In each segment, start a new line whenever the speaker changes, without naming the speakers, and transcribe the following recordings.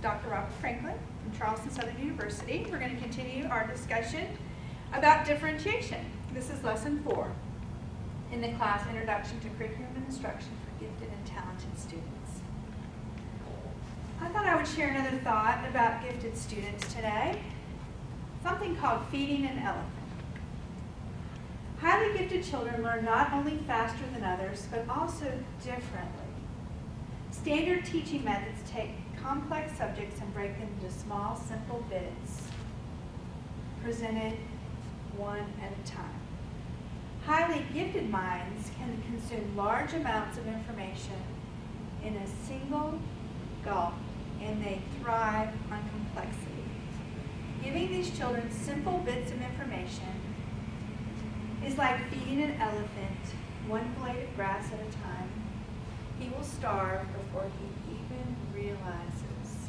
Dr. Robert Franklin from Charleston Southern University. We're going to continue our discussion about differentiation. This is lesson 4 in the class Introduction to Curriculum and Instruction for Gifted and Talented Students. I thought I would share another thought about gifted students today, something called feeding an elephant. Highly gifted children learn not only faster than others, but also differently. Standard teaching methods take complex subjects and break them into small, simple bits, presented one at a time. Highly gifted minds can consume large amounts of information in a single gulp, and they thrive on complexity. Giving these children simple bits of information is like feeding an elephant one blade of grass at a time. He will starve before he even realizes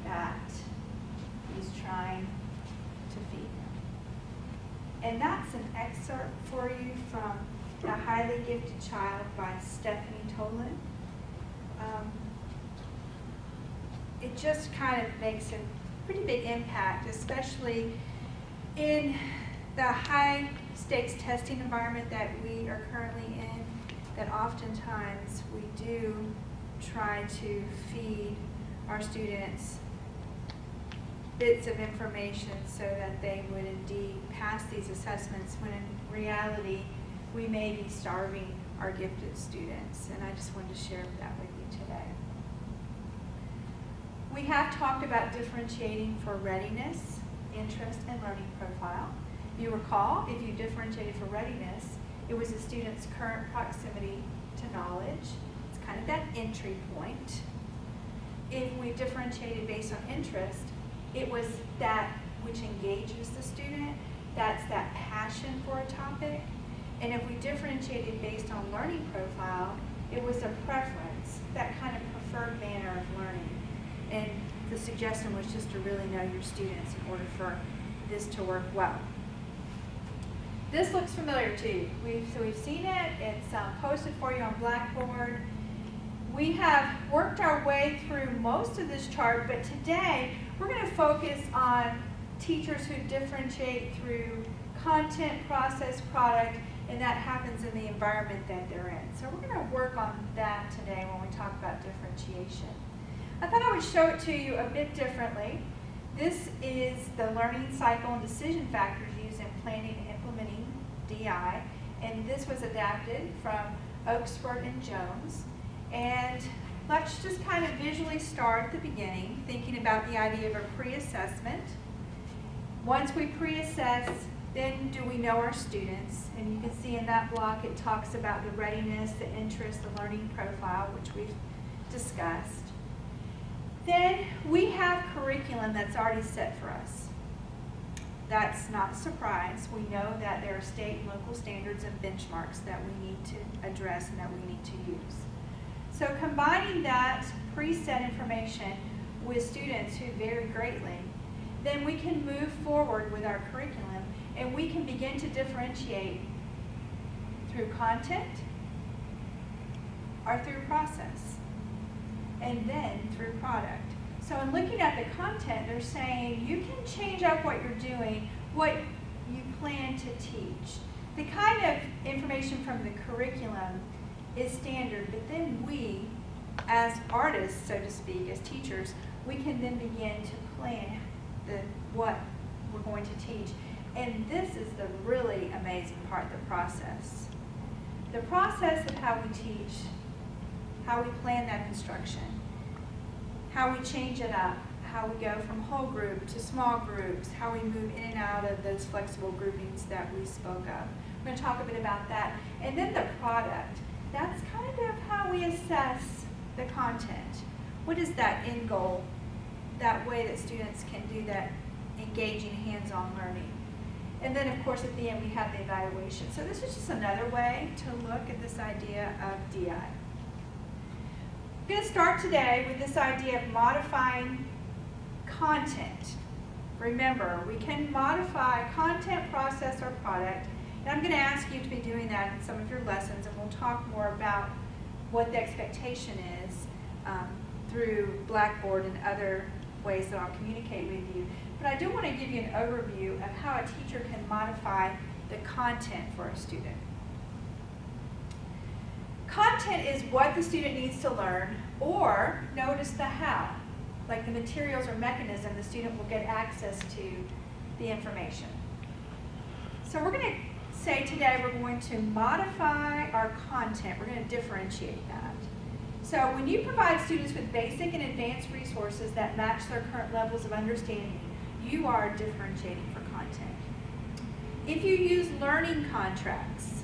that he's trying to feed him. And that's an excerpt for you from The Highly Gifted Child by Stephanie Tolan. It just kind of makes a pretty big impact, especially in the high stakes testing environment that we are currently in, that oftentimes we do try to feed our students bits of information so that they would indeed pass these assessments, when in reality we may be starving our gifted students. And I just wanted to share that with you today. We have talked about differentiating for readiness, interest, and learning profile. You recall, if you differentiated for readiness, it was a student's current proximity to knowledge. It's kind of that entry point. If we differentiated based on interest, it was that which engages the student. That's that passion for a topic. And if we differentiated based on learning profile, it was a preference, that kind of preferred manner of learning. And the suggestion was just to really know your students in order for this to work well. This looks familiar to you. We've seen it. It's posted for you on Blackboard. We have worked our way through most of this chart, but today we're going to focus on teachers who differentiate through content, process, product, and that happens in the environment that they're in. So we're going to work on that today when we talk about differentiation. I thought I would show it to you a bit differently. This is the learning cycle and decision factors used in planning and implementing DI, and this was adapted from Oakspert and Jones. And let's just kind of visually start at the beginning, thinking about the idea of a pre-assessment. Once we pre-assess, then do we know our students? And you can see in that block it talks about the readiness, the interest, the learning profile, which we've discussed. Then we have curriculum that's already set for us. That's not a surprise. We know that there are state and local standards and benchmarks that we need to address and that we need to use. So combining that preset information with students who vary greatly, then we can move forward with our curriculum and we can begin to differentiate through content or through process, and then through product. So in looking at the content, they're saying you can change up what you're doing, what you plan to teach. The kind of information from the curriculum is standard, but then we, as artists, so to speak, as teachers, we can then begin to plan what we're going to teach. And this is the really amazing part, the process. The process of how we teach, how we plan that instruction, how we change it up, how we go from whole group to small groups, how we move in and out of those flexible groupings that we spoke of. We're going to talk a bit about that. And then the product. That's kind of how we assess the content. What is that end goal? That way that students can do that engaging hands-on learning. And then of course at the end we have the evaluation. So this is just another way to look at this idea of DI. I'm going to start today with this idea of modifying content. Remember, we can modify content, process, or product. And I'm going to ask you to be doing that in some of your lessons, and we'll talk more about what the expectation is through Blackboard and other ways that I'll communicate with you. But I do want to give you an overview of how a teacher can modify the content for a student. Content is what the student needs to learn, or notice the how, like the materials or mechanism the student will get access to the information. So we're going to say today we're going to modify our content. We're going to differentiate that. So when you provide students with basic and advanced resources that match their current levels of understanding, you are differentiating for content. If you use learning contracts,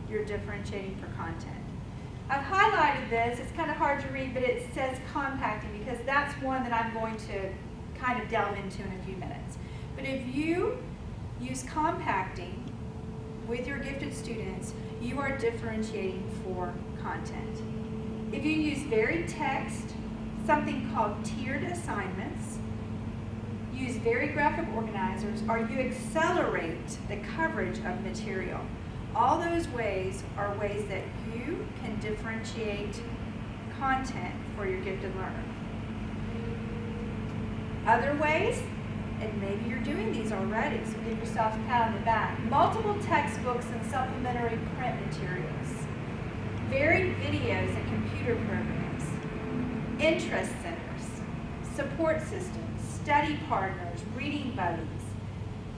you're differentiating for content. I've highlighted this. It's kind of hard to read, but it says compacting because that's one that I'm going to kind of delve into in a few minutes. But if you use compacting with your gifted students, you are differentiating for content. If you use varied text, something called tiered assignments, use very graphic organizers, or you accelerate the coverage of material. All those ways are ways that you can differentiate content for your gifted learner. Other ways, and maybe you're doing these already, so give yourself a pat on the back. Multiple textbooks and supplementary print materials. Varied videos and computer programs. Interest centers. Support systems. Study partners. Reading buddies.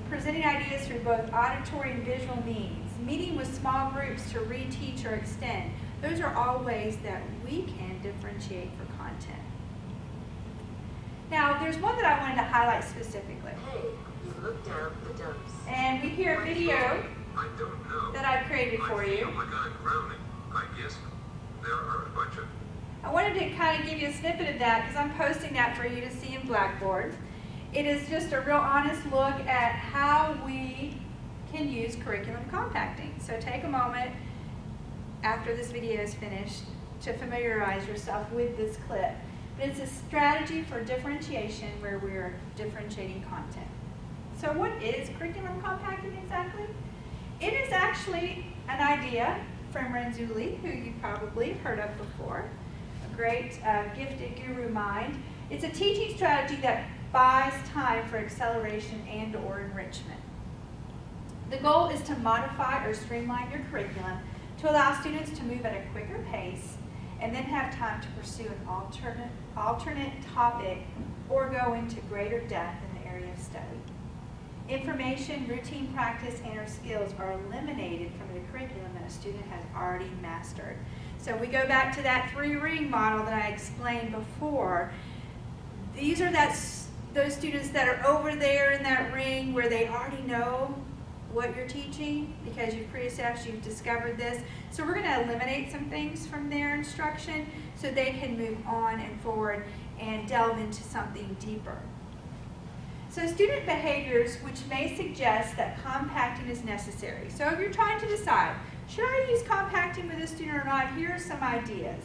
Presenting ideas through both auditory and visual means. Meeting with small groups to reteach or extend. Those are all ways that we can differentiate for content. Now, there's one that I wanted to highlight specifically.
Hey, you look down the dumps.
And we hear a video
I don't know.
that I created for
I
you.
feel like I'm drowning. I guess there are a bunch of...
I wanted to kind of give you a snippet of that because I'm posting that for you to see in Blackboard. It is just a real honest look at how we can use curriculum compacting. So take a moment after this video is finished to familiarize yourself with this clip. But it's a strategy for differentiation where we're differentiating content. So what is curriculum compacting exactly? It is actually an idea from Renzulli, who you probably heard of before, a great gifted guru mind. It's a teaching strategy that buys time for acceleration and or enrichment. The goal is to modify or streamline your curriculum to allow students to move at a quicker pace and then have time to pursue an alternate topic or go into greater depth in the area of study. Information, routine practice, and or skills are eliminated from the curriculum that a student has already mastered. So we go back to that 3-ring model that I explained before. These are those students that are over there in that ring where they already know what you're teaching because you've pre-assessed, you've discovered this. So we're going to eliminate some things from their instruction so they can move on and forward and delve into something deeper. So student behaviors which may suggest that compacting is necessary. So if you're trying to decide, should I use compacting with a student or not, here are some ideas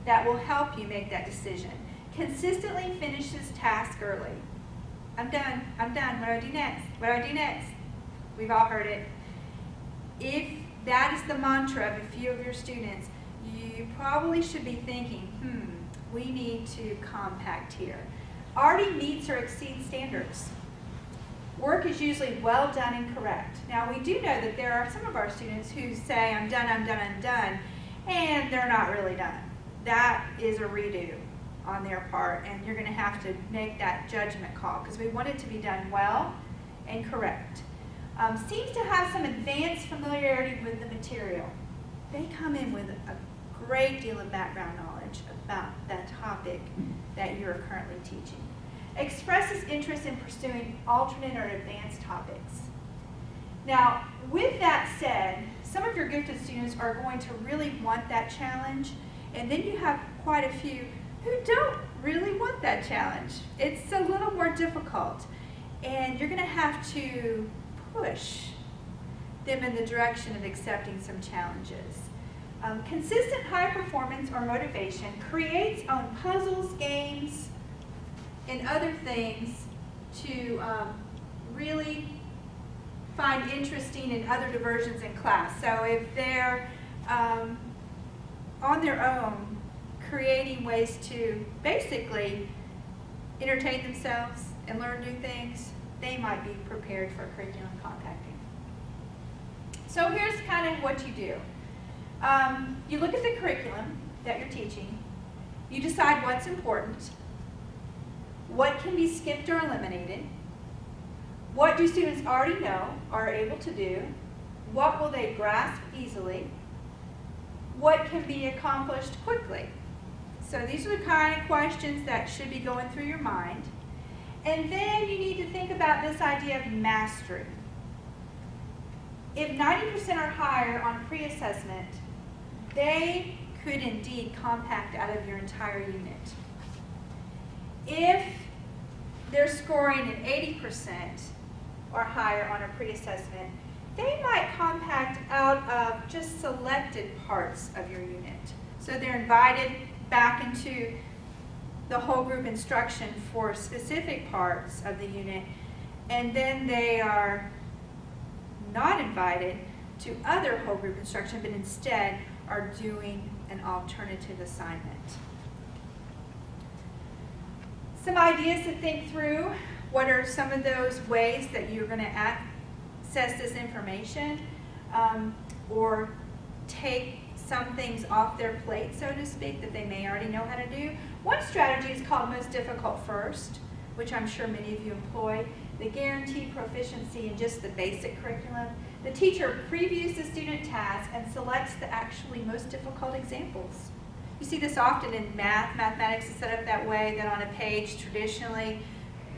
that will help you make that decision. Consistently finish this task early. I'm done, what do I do next? What do I do next? We've all heard it. If that is the mantra of a few of your students, you probably should be thinking, we need to compact here. Already meets or exceeds standards. Work is usually well done and correct. Now we do know that there are some of our students who say, I'm done, and they're not really done. That is a redo on their part, and you're going to have to make that judgment call because we want it to be done well and correct. Seems to have some advanced familiarity with the material. They come in with a great deal of background knowledge about that topic that you're currently teaching. Expresses interest in pursuing alternate or advanced topics. Now, with that said, some of your gifted students are going to really want that challenge, and then you have quite a few who don't really want that challenge. It's a little more difficult, and you're going to have to push them in the direction of accepting some challenges. Consistent high performance or motivation creates on puzzles, games, and other things to really find interesting in other diversions in class. So if they're on their own creating ways to basically entertain themselves and learn new things, they might be prepared for curriculum compacting. So here's kind of what you do. You look at the curriculum that you're teaching. You decide what's important, what can be skipped or eliminated, what do students already know, are able to do, what will they grasp easily, what can be accomplished quickly. So these are the kind of questions that should be going through your mind. And then you need to think about this idea of mastery. If 90% or higher on pre-assessment, they could indeed compact out of your entire unit. If they're scoring an 80% or higher on a pre-assessment, they might compact out of just selected parts of your unit. So they're invited back into the whole group instruction for specific parts of the unit, and then they are not invited to other whole group instruction, but instead are doing an alternative assignment. Some ideas to think through. What are some of those ways that you're going to access this information or take some things off their plate, so to speak, that they may already know how to do? One strategy is called most difficult first, which I'm sure many of you employ. The guaranteed proficiency in just the basic curriculum. The teacher previews the student task and selects the actually most difficult examples. You see this often in math. Mathematics is set up that way, that on a page traditionally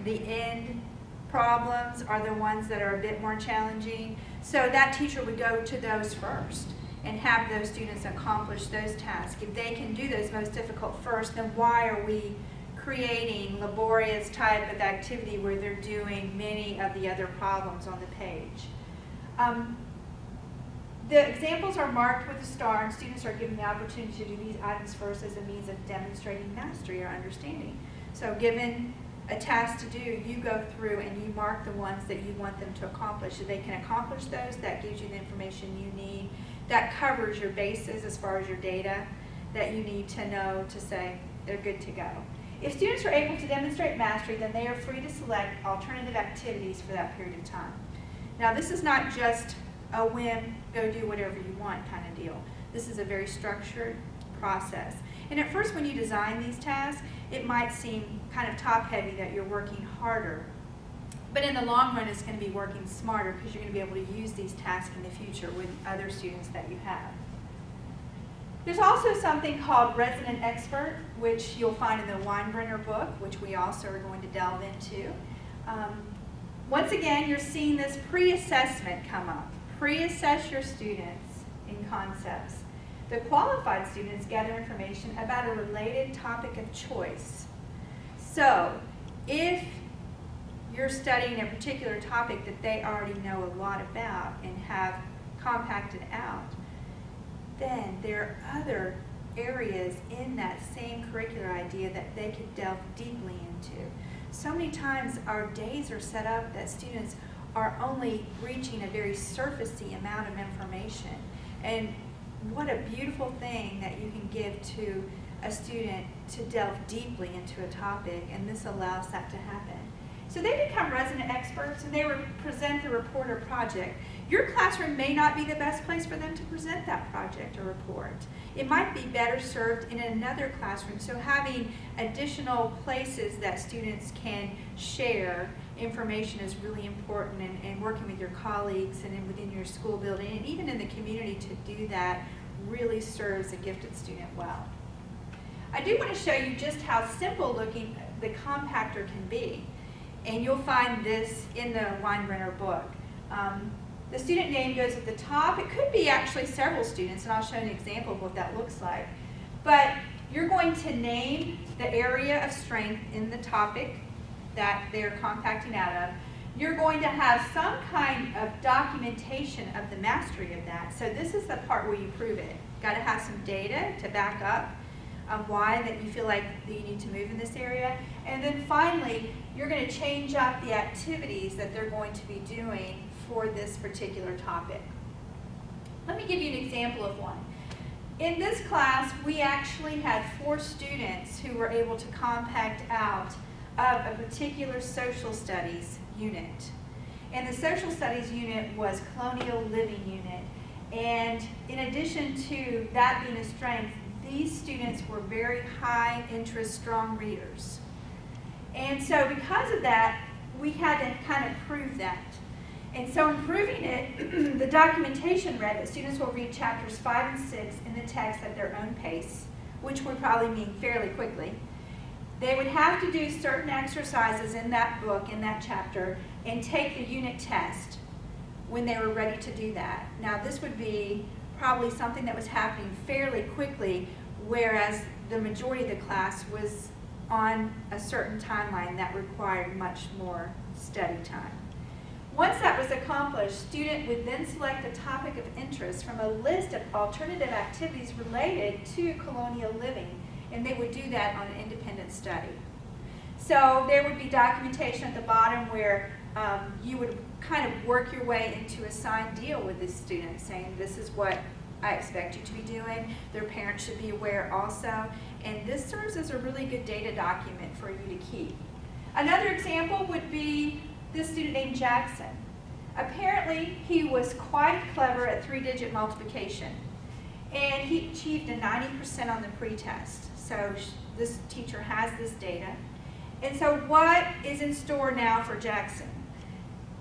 the end problems are the ones that are a bit more challenging. So that teacher would go to those first and have those students accomplish those tasks. If they can do those most difficult first, then why are we creating laborious type of activity where they're doing many of the other problems on the page? The examples are marked with a star, and students are given the opportunity to do these items first as a means of demonstrating mastery or understanding. So given a task to do, you go through and you mark the ones that you want them to accomplish. If they can accomplish those, that gives you the information you need. That covers your bases as far as your data that you need to know to say they're good to go. If students are able to demonstrate mastery, then they are free to select alternative activities for that period of time. Now, this is not just a whim, go do whatever you want kind of deal. This is a very structured process. And at first, when you design these tasks, it might seem kind of top-heavy that you're working harder. But in the long run, it's going to be working smarter because you're going to be able to use these tasks in the future with other students that you have. There's also something called Resident Expert, which you'll find in the Weinbrenner book, which we also are going to delve into. Once again, you're seeing this pre-assessment come up. Pre-assess your students in concepts. The qualified students gather information about a related topic of choice. So, if you're studying a particular topic that they already know a lot about and have compacted out, then there are other areas in that same curricular idea that they could delve deeply into. So many times our days are set up that students are only reaching a very surfacey amount of information. And what a beautiful thing that you can give to a student to delve deeply into a topic, and this allows that to happen. So they become resident experts and they present the report or project. Your classroom may not be the best place for them to present that project or report. It might be better served in another classroom. So having additional places that students can share information is really important, and working with your colleagues and within your school building and even in the community to do that really serves a gifted student well. I do want to show you just how simple looking the compactor can be. And you'll find this in the Weinbrenner book. The student name goes at the top. It could be actually several students, and I'll show you an example of what that looks like. But you're going to name the area of strength in the topic that they're compacting out of. You're going to have some kind of documentation of the mastery of that. So this is the part where you prove it. Got to have some data to back up why that you feel like that you need to move in this area. And then finally, you're going to change up the activities that they're going to be doing for this particular topic. Let me give you an example of one. In this class, we actually had 4 students who were able to compact out of a particular social studies unit. And the social studies unit was colonial living unit. And in addition to that being a strength, these students were very high interest, strong readers. And so because of that, we had to kind of prove that. And so in proving it, the documentation read that students will read chapters 5 and 6 in the text at their own pace, which would probably mean fairly quickly. They would have to do certain exercises in that book, in that chapter, and take the unit test when they were ready to do that. Now this would be probably something that was happening fairly quickly, whereas the majority of the class was on a certain timeline that required much more study time. Once that was accomplished, student would then select a topic of interest from a list of alternative activities related to colonial living, and they would do that on an independent study. So there would be documentation at the bottom where you would kind of work your way into a signed deal with the student, saying this is what I expect you to be doing. Their parents should be aware also, and this serves as a really good data document for you to keep. Another example would be this student named Jackson. Apparently, he was quite clever at 3-digit multiplication, and he achieved a 90% on the pretest. So this teacher has this data. And so what is in store now for Jackson?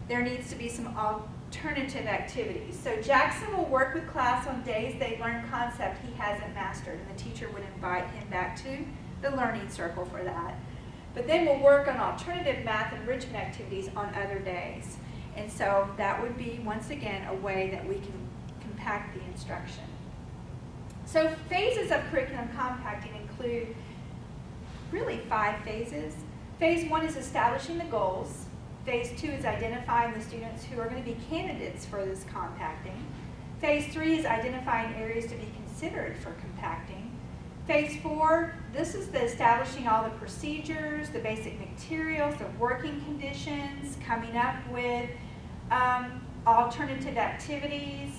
There needs to be some alternative activities. So Jackson will work with class on days they learn concept he hasn't mastered, and the teacher would invite him back to the learning circle for that. But then we'll work on alternative math enrichment activities on other days. And so that would be, once again, a way that we can compact the instruction. So phases of curriculum compacting include really 5 phases. Phase 1 is establishing the goals. Phase 2 is identifying the students who are going to be candidates for this compacting. Phase 3 is identifying areas to be considered for compacting. Phase 4, this is the establishing all the procedures, the basic materials, the working conditions, coming up with alternative activities,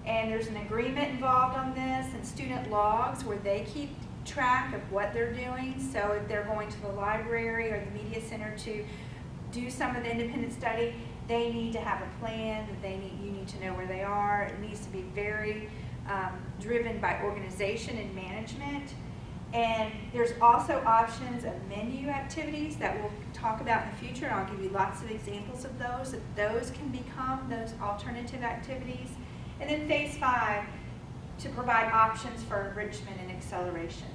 and there's an agreement involved on this, and student logs where they keep track of what they're doing. So if they're going to the library or the media center to do some of the independent study, they need to have a plan. You need to know where they are. It needs to be very driven by organization and management. And there's also options of menu activities that we'll talk about in the future, and I'll give you lots of examples of those, that those can become those alternative activities. And then phase 5, to provide options for enrichment and acceleration.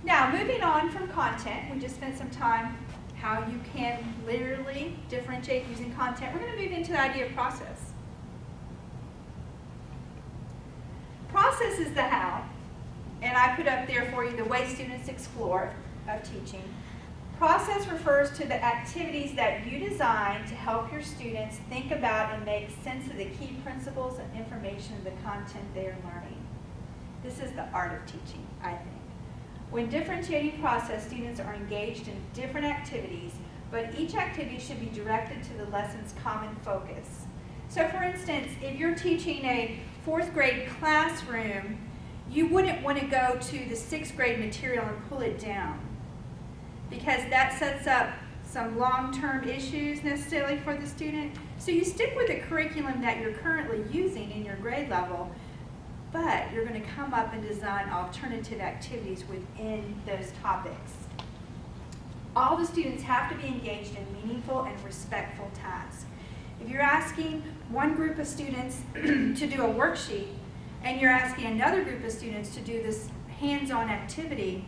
Now, moving on from content, we just spent some time how you can literally differentiate using content. We're going to move into the idea of process. Process is the how, and I put up there for you the way students explore of teaching. Process refers to the activities that you design to help your students think about and make sense of the key principles and information of the content they are learning. This is the art of teaching, I think. When differentiating process, students are engaged in different activities, but each activity should be directed to the lesson's common focus. So for instance, if you're teaching a 4th grade classroom, you wouldn't want to go to the 6th grade material and pull it down, because that sets up some long-term issues necessarily for the student. So you stick with the curriculum that you're currently using in your grade level, but you're going to come up and design alternative activities within those topics. All the students have to be engaged in meaningful and respectful tasks. If you're asking one group of students to do a worksheet, and you're asking another group of students to do this hands-on activity,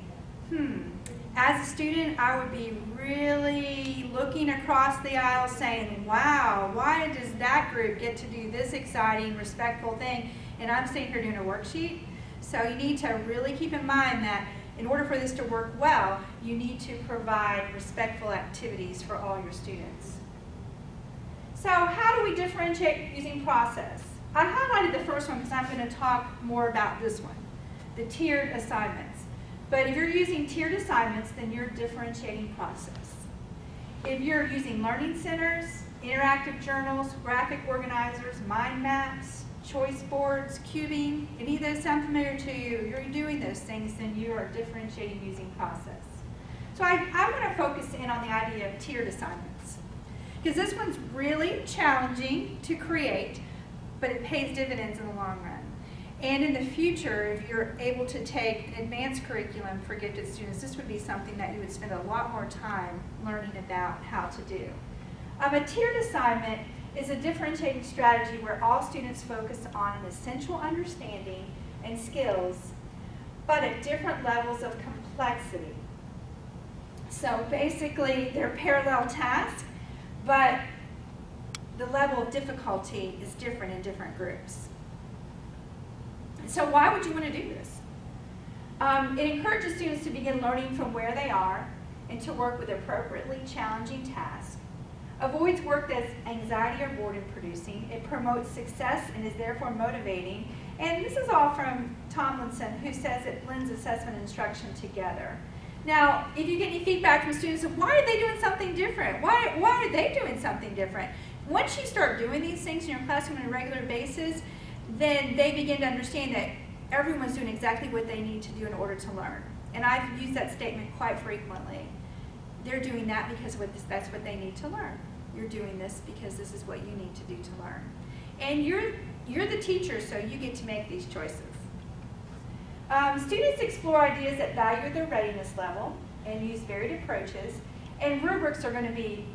as a student, I would be really looking across the aisle saying, wow, why does that group get to do this exciting, respectful thing, and I'm sitting here doing a worksheet? So you need to really keep in mind that in order for this to work well, you need to provide respectful activities for all your students. So how do we differentiate using process? I highlighted the first one because I'm going to talk more about this one, the tiered assignments. But if you're using tiered assignments, then you're differentiating process. If you're using learning centers, interactive journals, graphic organizers, mind maps, choice boards, cubing, any of those sound familiar to you, you're doing those things, then you are differentiating using process. So I want to focus in on the idea of tiered assignments, because this one's really challenging to create, but it pays dividends in the long run. And in the future, if you're able to take an advanced curriculum for gifted students, this would be something that you would spend a lot more time learning about how to do. A tiered assignment is a differentiating strategy where all students focus on an essential understanding and skills, but at different levels of complexity. So basically, they're parallel tasks, but the level of difficulty is different in different groups. So why would you want to do this? It encourages students to begin learning from where they are and to work with appropriately challenging tasks. Avoids work that's anxiety or boredom producing. It promotes success and is therefore motivating. And this is all from Tomlinson, who says it blends assessment and instruction together. Now, if you get any feedback from students of why are they doing something different? Why are they doing something different? Once you start doing these things in your classroom on a regular basis, then they begin to understand that everyone's doing exactly what they need to do in order to learn. And I've used that statement quite frequently. They're doing that because that's what they need to learn. You're doing this because this is what you need to do to learn. And you're the teacher, so you get to make these choices. Students explore ideas that value their readiness level and use varied approaches, and rubrics are going to be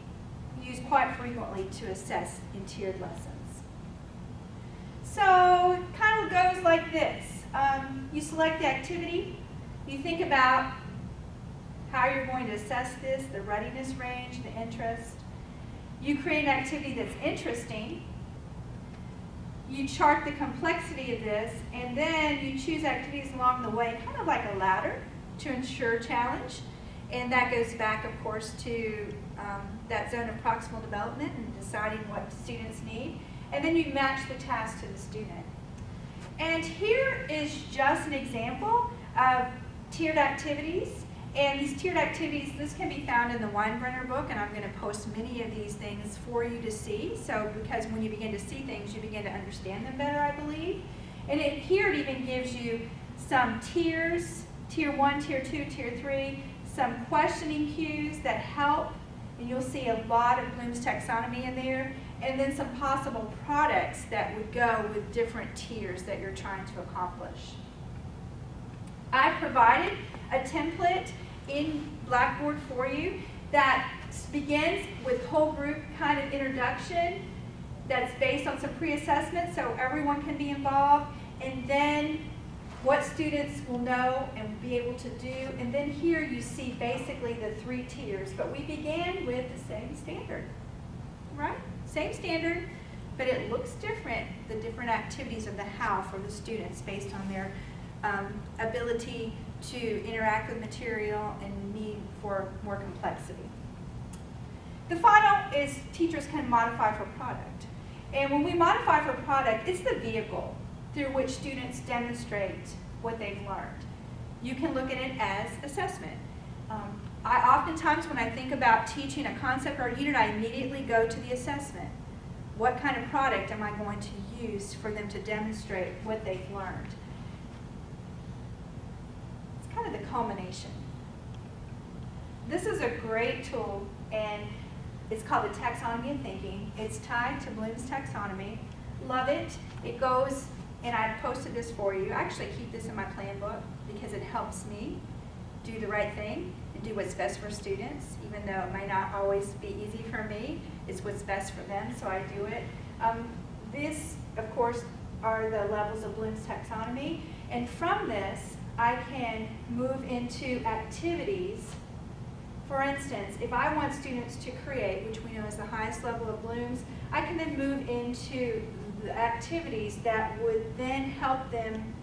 used quite frequently to assess in tiered lessons. So it kind of goes like this. You select the activity, you think about how you're going to assess this, the readiness range, the interest. You create an activity that's interesting. You chart the complexity of this, and then you choose activities along the way, kind of like a ladder to ensure challenge. And that goes back, of course, to that zone of proximal development and deciding what students need. And then you match the task to the student. And here is just an example of tiered activities. And these tiered activities, this can be found in the Weinbrenner book, and I'm going to post many of these things for you to see. So, because when you begin to see things, you begin to understand them better, I believe. And here it even gives you some tiers, tier 1, tier 2, tier 3, some questioning cues that help, and you'll see a lot of Bloom's taxonomy in there, and then some possible products that would go with different tiers that you're trying to accomplish. I provided a template in Blackboard for you that begins with whole group kind of introduction that's based on some pre-assessment so everyone can be involved, and then what students will know and be able to do, and then here you see basically the 3 tiers, but we began with the same standard, right? Same standard, but it looks different, the different activities of the how for the students based on their ability to interact with material and need for more complexity. The final is teachers can modify for product. And when we modify for product, it's the vehicle through which students demonstrate what they've learned. You can look at it as assessment. I oftentimes, when I think about teaching a concept or a unit, I immediately go to the assessment. What kind of product am I going to use for them to demonstrate what they've learned? It's kind of the culmination. This is a great tool, and it's called the Taxonomy of Thinking. It's tied to Bloom's taxonomy. Love it. It goes, and I posted this for you. I actually keep this in my plan book because it helps me do the right thing and do what's best for students, even though it might not always be easy for me. It's what's best for them, so I do it. This, of course, are the levels of Bloom's taxonomy, and from this, I can move into activities. For instance, if I want students to create, which we know is the highest level of Bloom's, I can then move into the activities that would then help them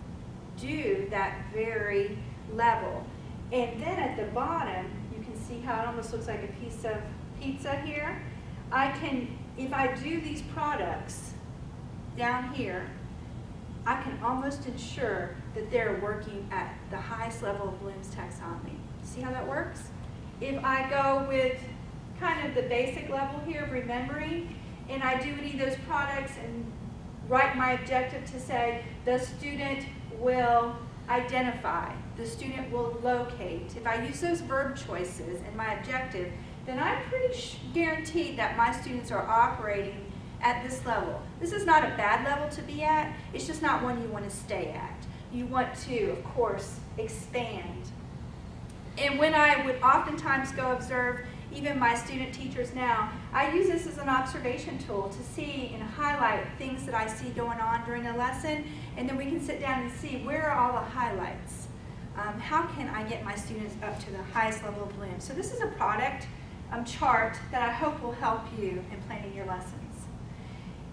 do that very level. And then at the bottom, you can see how it almost looks like a piece of pizza here. I can, if I do these products down here, I can almost ensure that they're working at the highest level of Bloom's taxonomy. See how that works? If I go with kind of the basic level here of remembering, and I do any of those products and write my objective to say the student will identify, the student will locate. If I use those verb choices in my objective, then I'm pretty guaranteed that my students are operating at this level. This is not a bad level to be at, it's just not one you want to stay at. You want to, of course, expand. And when I would oftentimes go observe even my student teachers now, I use this as an observation tool to see and highlight things that I see going on during a lesson, and then we can sit down and see where are all the highlights. How can I get my students up to the highest level of bloom? So this is a product chart that I hope will help you in planning your lessons.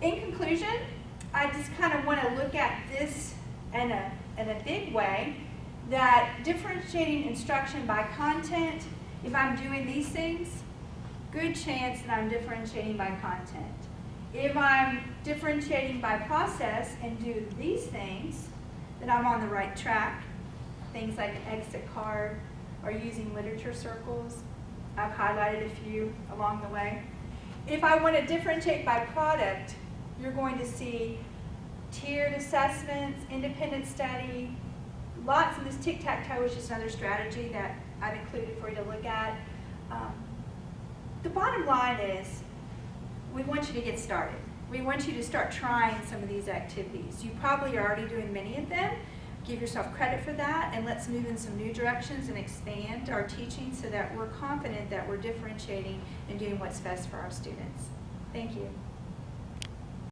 In conclusion, I just kind of want to look at this in a big way, that differentiating instruction by content, if I'm doing these things, good chance that I'm differentiating by content. If I'm differentiating by process and do these things, then I'm on the right track. Things like an exit card or using literature circles. I've highlighted a few along the way. If I want to differentiate by product, you're going to see tiered assessments, independent study, lots of this tic-tac-toe is just another strategy that I've included for you to look at. The bottom line is we want you to get started. We want you to start trying some of these activities. You probably are already doing many of them. Give yourself credit for that, and let's move in some new directions and expand our teaching so that we're confident that we're differentiating and doing what's best for our students. Thank you.